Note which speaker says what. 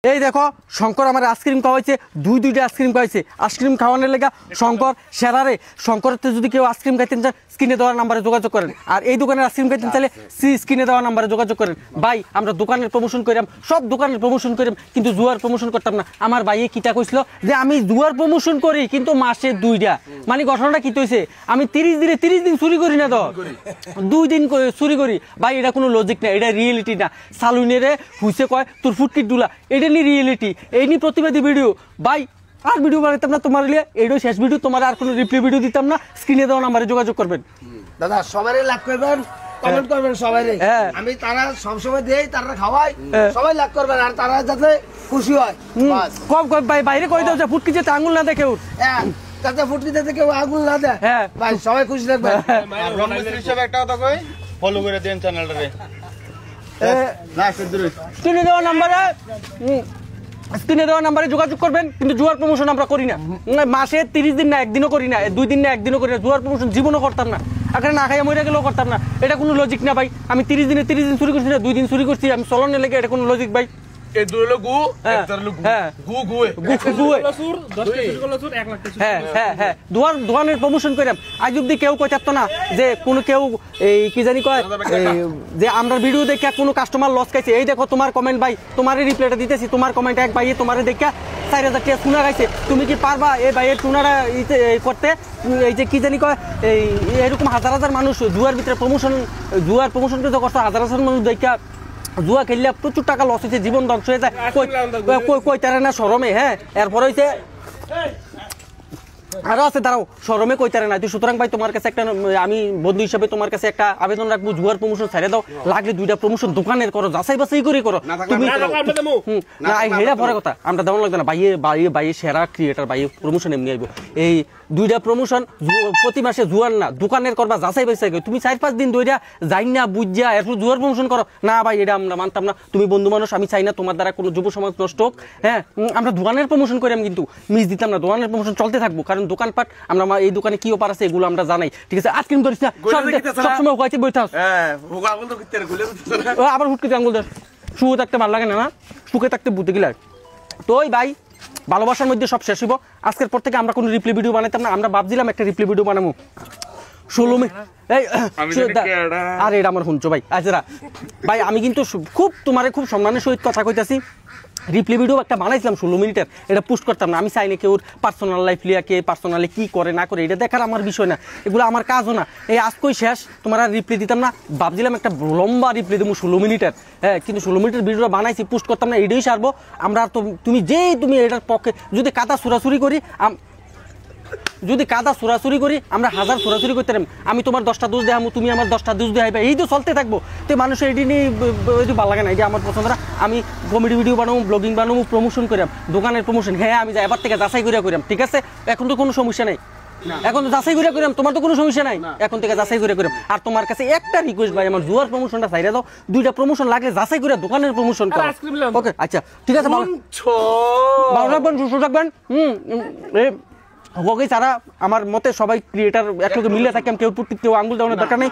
Speaker 1: এই দেখো শঙ্কর আমার আইসক্রিম খাওয়াইছে, দুইটা আইসক্রিম খাওয়াইছে। আইসক্রিম খাওয়ানোর লেগা শঙ্কর সেরারে। শঙ্করতে যদি কেউ আইসক্রিম খাইতেন চান স্ক্রিনে দেওয়ার নাম্বারে যোগাযোগ করেন। আর এই দোকানের আইসক্রিম খাইতেন চাইলে স্ক্রিনে দেওয়ার নাম্বারে যোগাযোগ করেন। ভাই আমরা দোকানের প্রমোশন করিলাম, সব দোকানের প্রমোশন করিলাম, কিন্তু জুয়ার প্রমোশন করতাম না। আমার ভাইয়ে কিটা কইছিল যে আমি জুয়ার প্রমোশন করি কিন্তু মাসে 2টা। মানে ঘটনাটা কি হইছে, আমি 30 দিন চুরি করি না, তো 2 দিন চুরি করি। ভাই এটা কোনো লজিক না, এটা রিয়েলিটি না। সালুনেরে হুইসে কয় তোর ফুটকিট দুলা, এটা নি রিয়েলিটি, এই নি প্রতিবাদী ভিডিও। ভাই আর ভিডিও বানাইতাম না তোমার লিয়ে, এইটাও শেষ ভিডিও। তোমার আর কোনো রিপ্লাই ভিডিও দিতাম না। স্ক্রিনে দেওয়া নাম্বারে যোগাযোগ করবেন।
Speaker 2: দাদা সবারই লাইক করবেন, কমেন্ট করবেন সবারই। আমি তারা সবসময় দেই, তারা খাওয়াই, সবাই লাইক করবেন আর তারা যাতে খুশি হয়।
Speaker 1: কম কম ভাই বাইরে কই দাও যে ফুটকি যেতে আঙুল না দেখে উঠ,
Speaker 2: যাতে ফুটকি যাতে কেউ আঙুল না দেয়। ভাই সবাই খুশি থাকবেন।
Speaker 3: হিসেবে একটা কথা কই, ফলো করে দেন চ্যানেলটারে।
Speaker 1: স্ক্রিনে দেওয়া নাম্বারে যোগাযোগ করবেন। কিন্তু জুয়ার প্রমোশন আমরা করি না। মাসে 30 দিন না, একদিনও করি না, 2 দিন না, একদিনও করি না। জুয়ার প্রমোশন জীবনও করতাম না। এখানে না খাইয়া মরে গেলেও করতাম না। এটা কোনো লজিক না ভাই। আমি 30 দিন চুরি করছি না, 2 দিন চুরি করছি, আমি চলনে লেগে, এটা কোনো লজিক ভাই।
Speaker 3: এই দুই হলো গু, একটা হলো গু,
Speaker 1: দোকানের প্রমোশন করিলাম। আজ অব্দি কেউ কই থাকতো না যে কোনো কেউ এই কি জানি কয় যে আমরা ভিডিও দেখে কোনো কাস্টমার লস খাইছে। এই দেখো তোমার কমেন্ট ভাই, তোমারই রিপ্লাইটা দিতেছি। তোমার কমেন্ট এক ভাই তোমারে দেখে 4000 টাকা টুনা খাইছে। তুমি কি পারবা এই ভাইয়ের টুনারা করতে? এই যে কি জানি কয় এই এরকম হাজার মানুষ জুয়ার ভিতরে জুয়ার প্রমোশন করতে হাজার মানুষ দেখা জুয়া খেললে প্রচুর টাকা লস হয়েছে, জীবন ধ্বংস হয়ে যায়। কইতারে না শরমে। এরপর হয়েছে আরো আছে, দাঁড়াও, শরমে কইতারে না। সুতরাং ভাই তোমার কাছে একটা, আমি বন্ধু হিসাবে তোমার কাছে একটা আবেদন রাখবো, জুয়ার প্রমোশন ছেড়ে দাও। লাগলে 2টা প্রমোশন দোকানের করো, যাচাই বাছাই করে করো। তুমি হেরা পরে কথা, আমরা দেওয়া লাগবে না। বাইয়ে সেরা ক্রিয়েটার, বাইয়ে প্রমোশন এমনি আইব। এই 2টা প্রমোশন প্রতি মাসে জুয়ার না, দোকানের করবা, যাচাই বাছাই করে। তুমি 4-5 দিন ধরে যাই না বুঝা এরপর জুয়ার প্রমোশন করো না ভাই, এটা আমরা মানতাম না। তুমি বন্ধু মানুষ, আমি চাই না তোমার দ্বারা কোনো যুব সমাজ নষ্ট হোক। আমরা দোকানের প্রমোশন করে আমি কিন্তু মিস দিতাম না। দোকানের প্রমোশন চলতে থাকবো, কারণ দোকানপাট আমরা এই দোকানে কি অফার আছে এগুলো আমরা জানাই। ঠিক আছে, আইসক্রিম করিস না, সবসময় হয়েছে বই থাক। আবার হুটকে আঙুল দেয়, শুয়ে থাকতে ভালো লাগে না, সুখে থাকতে বুঝতে গেলে। তো ওই ভাই ভালোবাসার মধ্যে সব শেষ হইব। আজকের পর থেকে আমরা কোনো রিপ্লাই ভিডিও বানাইতাম না। আমরা ভাবছিলাম একটা রিপ্লাই ভিডিও বানাবো 16 মে। আর এটা আমার শুনছো ভাই। আচ্ছা ভাই, আমি কিন্তু তোমার খুব সম্মানের সহিত কথা কইতাছি। রিপ্লাই ভিডিও একটা বানাইছিলাম 16 মিনিটের, এটা পোস্ট করতাম না। আমি চাই না কেউ পার্সোনাল লাইফ লিয়া, কে পার্সোনালি কি করে না করে এটা দেখার আমার বিষয় না, এগুলো আমার কাজও না। এই আজকেই শেষ, তোমার আর রিপ্লাই দিতাম না। ভাবছিলাম একটা লম্বা রিপ্লাই দেবো 16 মিনিটের। কিন্তু 16 মিনিটের ভিডিওটা বানাইছি, পোস্ট করতাম না, এটাই সারবো আমরা। আর তুমি এটার পক্ষে যদি কাদা সুরাসুরি করি, আমরা 1000 সুরাসুরি করতে পারি। আমি তোমার 10টা দোষ দেখাবো, তুমি আমার 10টা দোষ দেখাইবে, এই তো চলতে থাকবো। তো মানুষের এটি নিয়ে ভালো লাগে না, এই যে আমার পছন্দ না। আমি কমেডি ভিডিও বানাবো, ব্লগিং বানাবো, প্রমোশন করিলাম, দোকানের প্রমোশন। আমি এবার থেকে যাচাই করে করিলাম। ঠিক আছে, এখন তো কোনো সমস্যা নেই, এখন তো যাচাই করে করিলাম, তোমার তো কোনো সমস্যা নাই। এখন থেকে যাচাই করে করিলাম। আর তোমার কাছে একটা রিকোয়েস্ট ভাই, আমার জুয়ার প্রমোশনটা ছাইড়া দাও। 2টা প্রমোশন লাগলে যাচাই করে দোকানের প্রমোশন করো। ওকে আচ্ছা ঠিক আছে, ভালো রাখবেন, সুস্থ থাকবেন। ওকে যারা আমার মতে সবাই ক্রিয়েটার একটু মিলে থাকেন, কেউ আঙ্গুল দেওয়ানোর দরকার নেই।